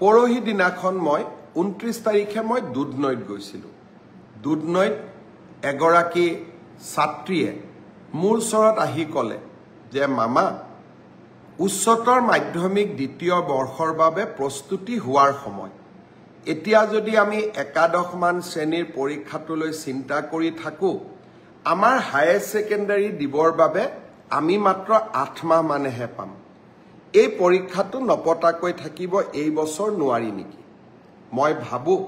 পৰহি দিনাখন মই 29 তাৰিখে মই দুধনৈত গৈছিলোঁ। দুধনৈত এগৰাকী ছাত্ৰীয়ে মোৰ ওচৰত আহি ক'লে যে মামা উচ্চতৰ মাধ্যমিক দ্বিতীয় বৰ্ষৰ বাবে প্ৰস্তুতি হোৱাৰ সময়। এতিয়া যদি আমি একাদশমান শ্ৰেণীৰ পৰীক্ষাটোলৈ চিন্তা কৰি থাকোঁ, আমাৰ হায়াৰ ছেকেণ্ডাৰী দিবৰ বাবে আমি মাত্ৰ 8 মাহ মানেহে পাম। এই পৰীক্ষাটো নপতাকৈ থাকিব এই বছৰ নোৱাৰি নেকি? মই ভাবোঁ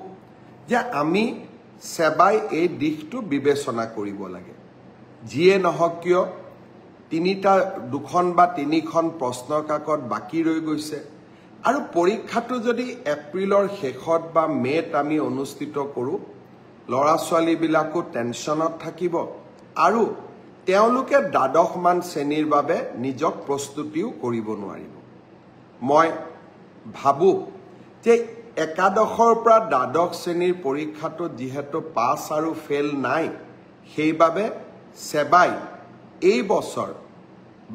যে আমি সেবাই এই দিশটো বিবেচনা কৰিব লাগে। যিয়ে নহওক কিয় দুখন বা তিনিখন প্ৰশ্ন কাকত বাকী ৰৈ গৈছে আৰু পৰীক্ষাটো যদি এপ্ৰিলৰ শেষত বা মে'ত আমি অনুষ্ঠিত কৰোঁ, ল'ৰা ছোৱালীবিলাকো টেনশ্যনত থাকিব আৰু তেওঁলোকে দ্বাদশমান শ্ৰেণীৰ বাবে নিজক প্ৰস্তুতিও কৰিব নোৱাৰিব। মই ভাবোঁ যে একাদশৰ পৰা দ্বাদশ শ্ৰেণীৰ পৰীক্ষাটোত যিহেতু পাছ আৰু ফেল নাই, সেইবাবে সেবাই এই বছৰ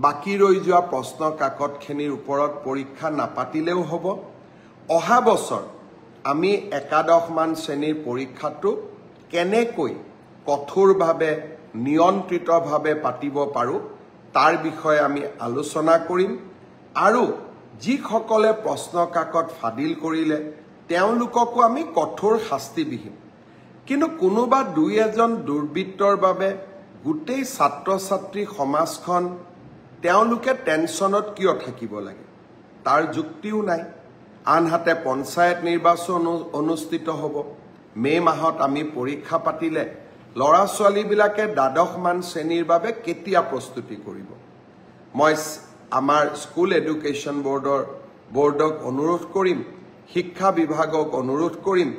বাকী ৰৈ যোৱা প্ৰশ্ন কাকতখিনিৰ ওপৰত পৰীক্ষা নাপাতিলেও হ'ব। অহা বছৰ আমি একাদশমান শ্ৰেণীৰ পৰীক্ষাটো কেনেকৈ কঠোৰভাৱে নিয়ন্ত্ৰিতভাৱে পাতিব পাৰোঁ তাৰ বিষয়ে আমি আলোচনা কৰিম আৰু যিসকলে প্ৰশ্ন কাকত ফাদিল কৰিলে তেওঁলোককো আমি কঠোৰ শাস্তি বিহিম। কিন্তু কোনোবা দুই এজন দুৰ্বৃত্তৰ বাবে গোটেই ছাত্ৰ ছাত্ৰী সমাজখন তেওঁলোকে টেনশ্যনত কিয় থাকিব লাগে, তাৰ যুক্তিও নাই। আনহাতে পঞ্চায়ত নিৰ্বাচন অনুষ্ঠিত হ'ব। মে' মাহত আমি পৰীক্ষা পাতিলে ল'ৰা ছোৱালীবিলাকে দ্বাদশমান শ্ৰেণীৰ বাবে কেতিয়া প্ৰস্তুতি কৰিব? মই আমাৰ স্কুল এডুকেশ্যন বৰ্ডক অনুৰোধ কৰিম, শিক্ষা বিভাগক অনুৰোধ কৰিম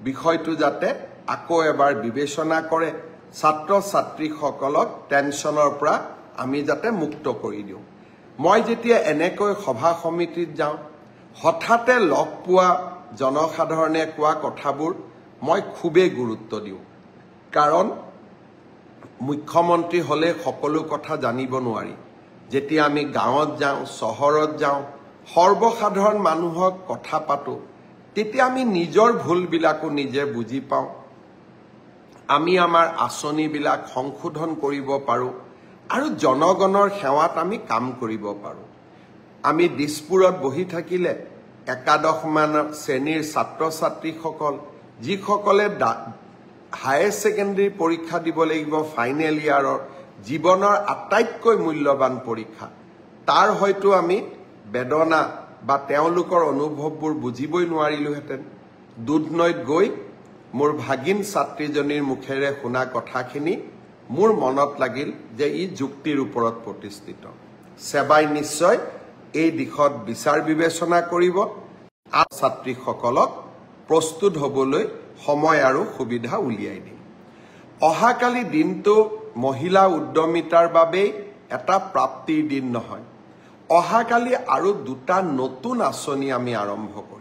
বিষয়টো যাতে আকৌ এবাৰ বিবেচনা কৰে, ছাত্ৰ ছাত্ৰীসকলক টেনশ্যনৰ পৰা আমি যাতে মুক্ত কৰি দিওঁ। মই যেতিয়া এনেকৈ সভা সমিতিত যাওঁ, হঠাতে লগ পোৱা জনসাধাৰণে কোৱা কথাবোৰ মই খুবেই গুৰুত্ব দিওঁ। কাৰণ মুখ্যমন্ত্ৰী হ'লে সকলো কথা জানিব নোৱাৰি। যেতিয়া আমি গাঁৱত যাওঁ, চহৰত যাওঁ, সৰ্বসাধাৰণ মানুহক কথা পাতোঁ, তেতিয়া আমি নিজৰ ভুলবিলাকো নিজে বুজি পাওঁ। আমি আমাৰ আঁচনিবিলাক সংশোধন কৰিব পাৰোঁ আৰু জনগণৰ সেৱাত আমি কাম কৰিব পাৰোঁ। আমি দিছপুৰত বহি থাকিলে একাদশমান শ্ৰেণীৰ ছাত্ৰ ছাত্ৰীসকল যিসকলে হায়াৰ ছেকেণ্ডেৰী পৰীক্ষা দিব লাগিব, ফাইনেল ইয়াৰৰ জীৱনৰ আটাইতকৈ মূল্যৱান পৰীক্ষা, তাৰ হয়তো আমি বেদনা বা তেওঁলোকৰ অনুভৱবোৰ বুজিবই নোৱাৰিলোহেঁতেন। দুধনৈত গৈ মোৰ ভাগিন ছাত্ৰীজনীৰ মুখেৰে শুনা কথাখিনি মোৰ মনত লাগিল যে ই যুক্তিৰ ওপৰত প্ৰতিষ্ঠিত। সেবাই নিশ্চয় এই দিশত বিচাৰ বিবেচনা কৰিব আৰু ছাত্ৰীসকলক প্ৰস্তুত হ'বলৈ সময় আৰু সুবিধা উলিয়াই দিম। অহাকালি দিনটো মহিলা উদ্যমিতাৰ বাবেই এটা প্ৰাপ্তিৰ দিন নহয়। অহাকালি আৰু 2টা নতুন আঁচনি আমি আৰম্ভ কৰিম।